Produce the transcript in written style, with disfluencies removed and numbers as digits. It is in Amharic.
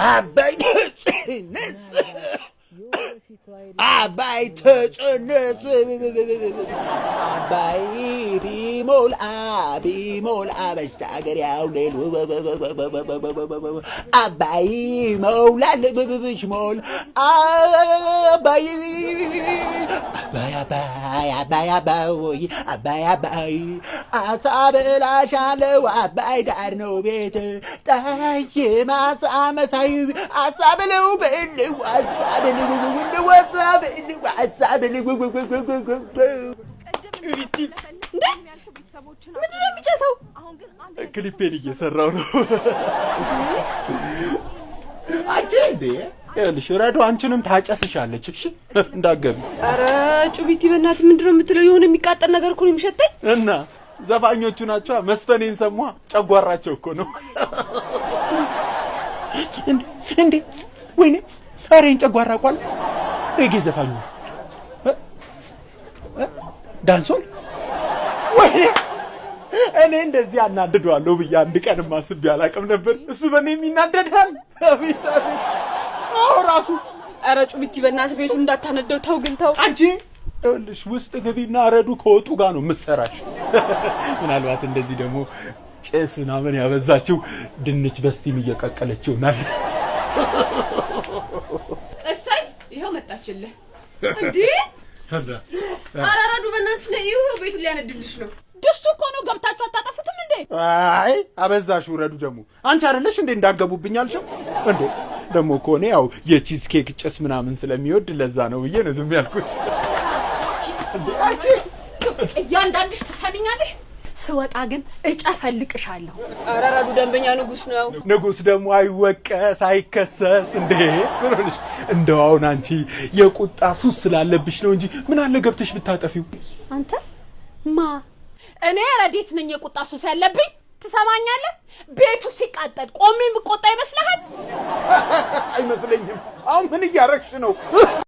አባይ ተጽነስ አባይ ተጽነስ አባይ ቢሞላ መሻገሪያው ሌሉ አባይ መውላል ብሽሞል አባይ አባይ አሳ በላሻለው አባይ ዳር ነው ቤት ጠይ ማሳ መሳይ አሳ በለው በለው አሳ በለው ምንድነው የሚጨሰው? ክሊፔን እየሰራው ነው። አንቺ እንዴ ይኸውልሽ ረዶ አንቺንም ታጨስሻለች። እሺ እንዳገቢ። ኧረ ጩቢቲ በእናትህ ምንድነው የምትለው? የሆነ የሚቃጠል ነገር እኮ ነው የሚሸተኝ። እና ዘፋኞቹ ናቸው መስፈኔን ሰሟ። ጨጓራቸው እኮ ነው። እንዴ ወይኔ አሬን ጨጓራ ቋል እጌ ዘፋኙ ዳንሶል ወይኔ እኔ እንደዚህ አናድደዋለሁ ብዬ አንድ ቀን ማስብ ያላቅም ነበር። እሱ በእኔ የሚናደዳል። አቤት አቤት አዎ ራሱ። ኧረ ጩቢቲ በእናትህ ቤቱ እንዳታነደው ተው፣ ግን ተው። አንቺ ይኸውልሽ ውስጥ ግቢና ረዱ ከወጡ ጋር ነው የምትሰራሽ። ምናልባት እንደዚህ ደግሞ ጭስ ምናምን ያበዛችው ድንች በስቲም እየቀቀለች ይሆናል። እሰይ ይኸው መጣችልህ። እንዴ ኧረ ረዱ በእናትሽ ነው። ይኸው ቤቱ ሊያነድልሽ ነው። ድስቱ እኮ ነው። ገብታችሁ አታጠፉትም እንዴ? አይ አበዛሽው ረዱ። ደግሞ አንቺ አይደለሽ እንዴ እንዳገቡብኝ አልሽው እንዴ? ደግሞ እኮ እኔ ያው የቺዝ ኬክ ጭስ ምናምን ስለሚወድ ለዛ ነው ብዬ ነው ዝም ያልኩት። አንቺ እያንዳንድሽ ትሰሚኛለሽ? ስወጣ ግን እጨፈልቅሻለሁ። ኧረ ረዱ ደንበኛ ንጉስ ነው። ንጉስ ደግሞ አይወቀስ አይከሰስ እንዴ? ምን ሆነሽ? እንደው አሁን አንቺ የቁጣ ሱስ ስላለብሽ ነው እንጂ ምን አለ ገብተሽ ብታጠፊው። አንተ ማ? እኔ ረዴት ነኝ የቁጣ ሱስ ያለብኝ? ትሰማኛለህ? ቤቱ ሲቃጠል ቆሜ የምቆጣ ይመስልሃል? አይመስለኝም። አሁን ምን እያረግሽ ነው?